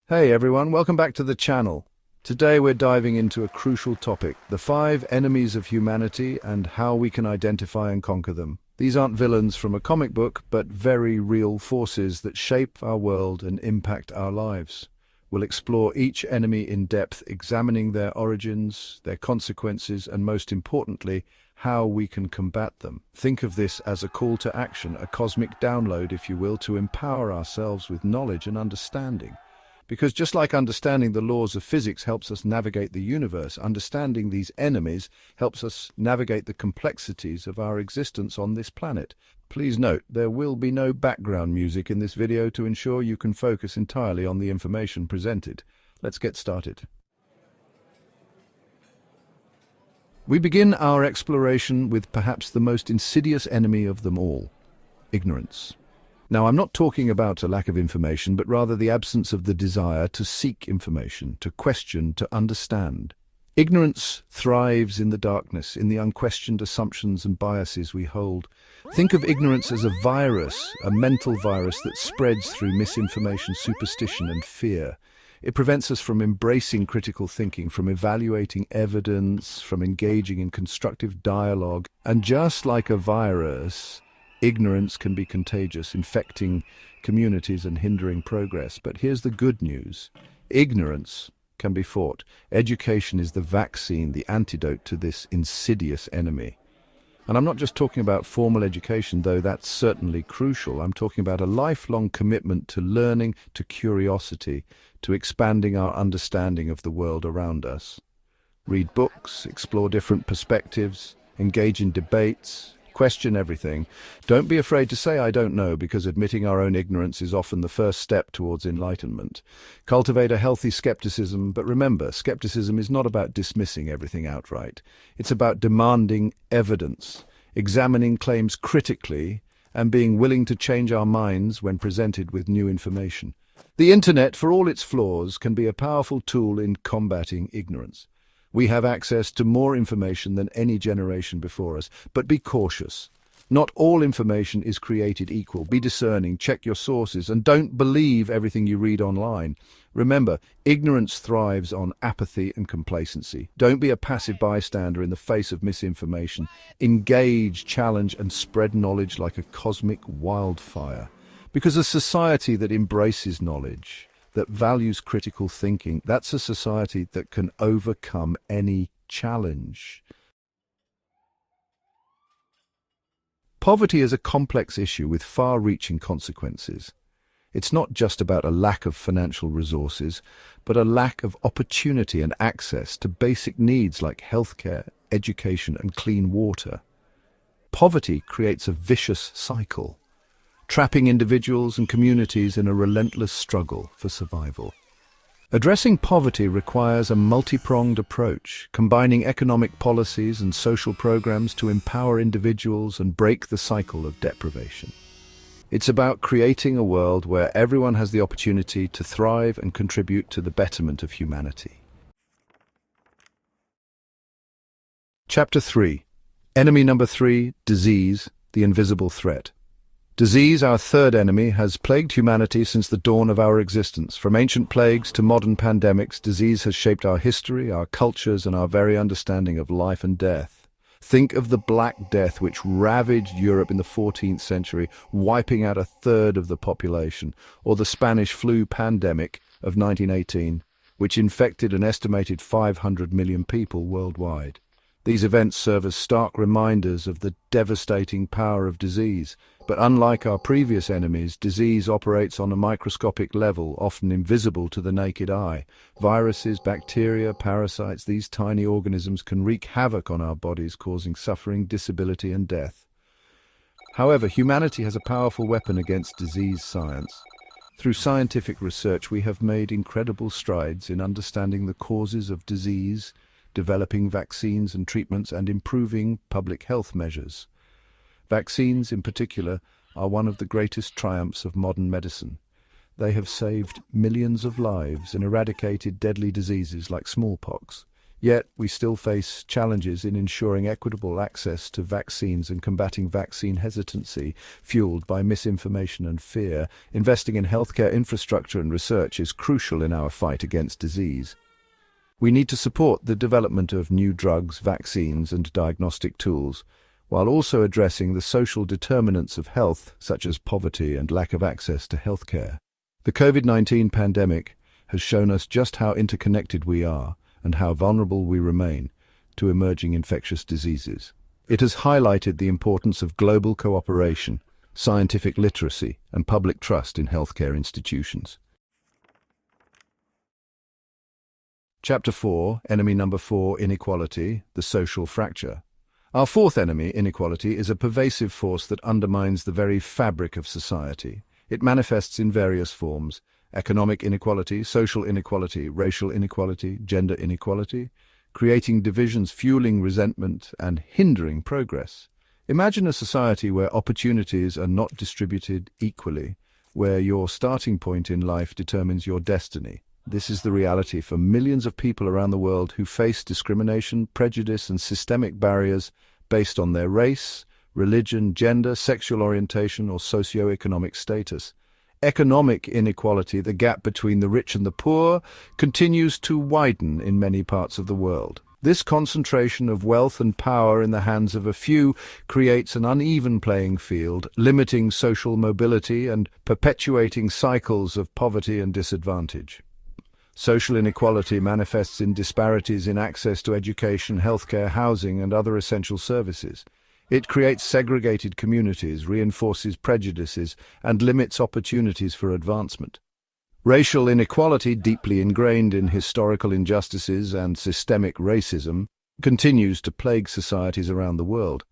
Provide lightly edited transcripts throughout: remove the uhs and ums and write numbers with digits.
Hey everyone, welcome back to the channel. Today we're diving into a crucial topic, the 5 enemies of humanity and how we can identify and conquer them. These aren't villains from a comic book, but very real forces that shape our world and impact our lives. We'll explore each enemy in depth, examining their origins, their consequences, and most importantly, how we can combat them. Think of this as a call to action, a cosmic download, if you will, to empower ourselves with knowledge and understanding. Because just like understanding the laws of physics helps us navigate the universe, understanding these enemies helps us navigate the complexities of our existence on this planet. Please note, there will be no background music in this video to ensure you can focus entirely on the information presented. Let's get started. We begin our exploration with perhaps the most insidious enemy of them all, ignorance. Now, I'm not talking about a lack of information, but rather the absence of the desire to seek information, to question, to understand. Ignorance thrives in the darkness, in the unquestioned assumptions and biases we hold. Think of ignorance as a virus, a mental virus that spreads through misinformation, superstition, and fear. It prevents us from embracing critical thinking, from evaluating evidence, from engaging in constructive dialogue. And just like a virus, ignorance can be contagious, infecting communities and hindering progress. But here's the good news. Ignorance can be fought. Education is the vaccine, the antidote to this insidious enemy. And I'm not just talking about formal education, though that's certainly crucial. I'm talking about a lifelong commitment to learning, to curiosity, to expanding our understanding of the world around us. Read books, explore different perspectives, engage in debates, question everything. Don't be afraid to say I don't know, because admitting our own ignorance is often the first step towards enlightenment. Cultivate a healthy skepticism, but remember, skepticism is not about dismissing everything outright. It's about demanding evidence, examining claims critically, and being willing to change our minds when presented with new information. The internet, for all its flaws, can be a powerful tool in combating ignorance. We have access to more information than any generation before us, but be cautious. Not all information is created equal. Be discerning, check your sources, and don't believe everything you read online. Remember, ignorance thrives on apathy and complacency. Don't be a passive bystander in the face of misinformation. Engage, challenge, and spread knowledge like a cosmic wildfire. Because a society that embraces knowledge, that values critical thinking, that's a society that can overcome any challenge. Poverty is a complex issue with far-reaching consequences. It's not just about a lack of financial resources, but a lack of opportunity and access to basic needs like healthcare, education, and clean water. Poverty creates a vicious cycle, trapping individuals and communities in a relentless struggle for survival. Addressing poverty requires a multi-pronged approach, combining economic policies and social programs to empower individuals and break the cycle of deprivation. It's about creating a world where everyone has the opportunity to thrive and contribute to the betterment of humanity. Chapter 3. Enemy number 3, disease, the invisible threat. Disease, our third enemy, has plagued humanity since the dawn of our existence. From ancient plagues to modern pandemics, disease has shaped our history, our cultures, and our very understanding of life and death. Think of the Black Death, which ravaged Europe in the 14th century, wiping out a third of the population, or the Spanish flu pandemic of 1918, which infected an estimated 500 million people worldwide. These events serve as stark reminders of the devastating power of disease. But unlike our previous enemies, disease operates on a microscopic level, often invisible to the naked eye. Viruses, bacteria, parasites, these tiny organisms can wreak havoc on our bodies, causing suffering, disability, and death. However, humanity has a powerful weapon against disease science. Through scientific research, we have made incredible strides in understanding the causes of disease, developing vaccines and treatments, and improving public health measures. Vaccines, in particular, are one of the greatest triumphs of modern medicine. They have saved millions of lives and eradicated deadly diseases like smallpox. Yet, we still face challenges in ensuring equitable access to vaccines and combating vaccine hesitancy, fueled by misinformation and fear. Investing in healthcare infrastructure and research is crucial in our fight against disease. We need to support the development of new drugs, vaccines, and diagnostic tools, while also addressing the social determinants of health, such as poverty and lack of access to healthcare. The COVID-19 pandemic has shown us just how interconnected we are and how vulnerable we remain to emerging infectious diseases. It has highlighted the importance of global cooperation, scientific literacy, and public trust in healthcare institutions. Chapter 4, Enemy Number 4, Inequality, the Social Fracture. Our fourth enemy, inequality, is a pervasive force that undermines the very fabric of society. It manifests in various forms: economic inequality, social inequality, racial inequality, gender inequality, creating divisions, fueling resentment, and hindering progress. Imagine a society where opportunities are not distributed equally, where your starting point in life determines your destiny. This is the reality for millions of people around the world who face discrimination, prejudice, and systemic barriers based on their race, religion, gender, sexual orientation, or socio-economic status. Economic inequality, the gap between the rich and the poor, continues to widen in many parts of the world. This concentration of wealth and power in the hands of a few creates an uneven playing field, limiting social mobility and perpetuating cycles of poverty and disadvantage. Social inequality manifests in disparities in access to education, healthcare, housing, and other essential services. It creates segregated communities, reinforces prejudices, and limits opportunities for advancement. Racial inequality, deeply ingrained in historical injustices and systemic racism, continues to plague societies around the world.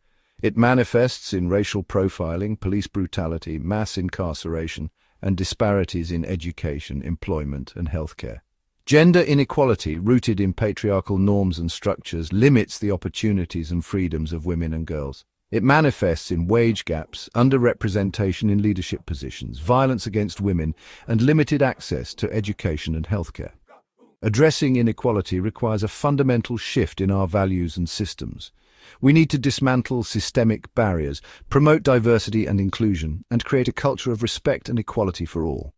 It manifests in racial profiling, police brutality, mass incarceration, and disparities in education, employment, and healthcare. Gender inequality, rooted in patriarchal norms and structures, limits the opportunities and freedoms of women and girls. It manifests in wage gaps, underrepresentation in leadership positions, violence against women, and limited access to education and healthcare. Addressing inequality requires a fundamental shift in our values and systems. We need to dismantle systemic barriers, promote diversity and inclusion, and create a culture of respect and equality for all.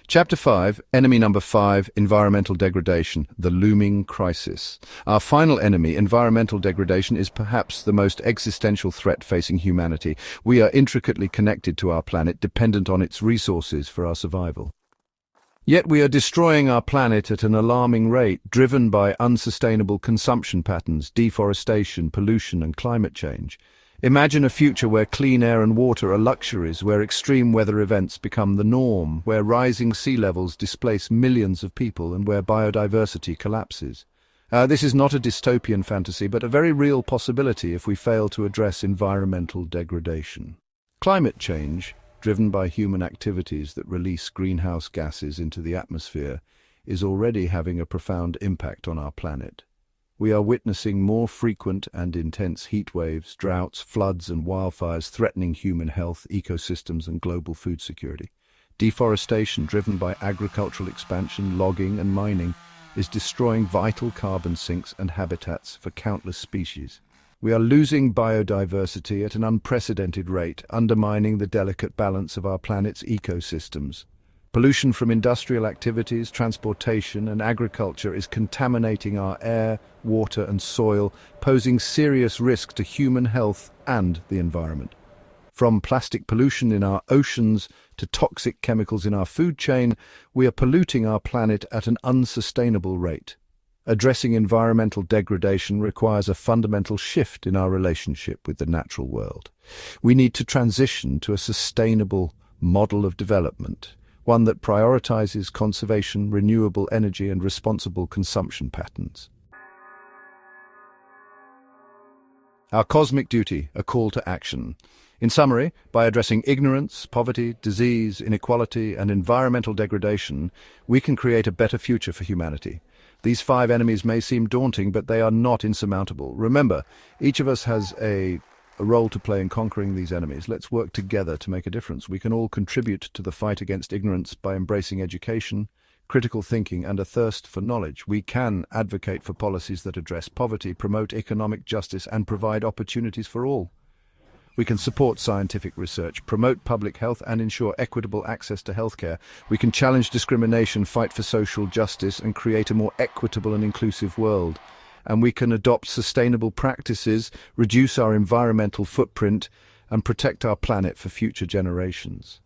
Chapter 5, Enemy Number 5, Environmental Degradation, the Looming Crisis. Our final enemy, environmental degradation, is perhaps the most existential threat facing humanity. We are intricately connected to our planet, dependent on its resources for our survival. Yet we are destroying our planet at an alarming rate, driven by unsustainable consumption patterns, deforestation, pollution, and climate change. Imagine a future where clean air and water are luxuries, where extreme weather events become the norm, where rising sea levels displace millions of people, and where biodiversity collapses. This is not a dystopian fantasy, but a very real possibility if we fail to address environmental degradation. Climate change, driven by human activities that release greenhouse gases into the atmosphere, is already having a profound impact on our planet. We are witnessing more frequent and intense heat waves, droughts, floods, and wildfires threatening human health, ecosystems, and global food security. Deforestation, driven by agricultural expansion, logging, and mining, is destroying vital carbon sinks and habitats for countless species. We are losing biodiversity at an unprecedented rate, undermining the delicate balance of our planet's ecosystems. Pollution from industrial activities, transportation, and agriculture is contaminating our air, water, and soil, posing serious risk to human health and the environment. From plastic pollution in our oceans to toxic chemicals in our food chain, we are polluting our planet at an unsustainable rate. Addressing environmental degradation requires a fundamental shift in our relationship with the natural world. We need to transition to a sustainable model of development, one that prioritizes conservation, renewable energy, and responsible consumption patterns. Our cosmic duty, a call to action. In summary, by addressing ignorance, poverty, disease, inequality, and environmental degradation, we can create a better future for humanity. These 5 enemies may seem daunting, but they are not insurmountable. Remember, each of us has a role to play in conquering these enemies. Let's work together to make a difference. We can all contribute to the fight against ignorance by embracing education, critical thinking, and a thirst for knowledge, we can advocate for policies that address poverty, promote economic justice, and provide opportunities for all. We can support scientific research, promote public health, and ensure equitable access to healthcare. We can challenge discrimination, fight for social justice, and create a more equitable and inclusive world. And we can adopt sustainable practices, reduce our environmental footprint, and protect our planet for future generations.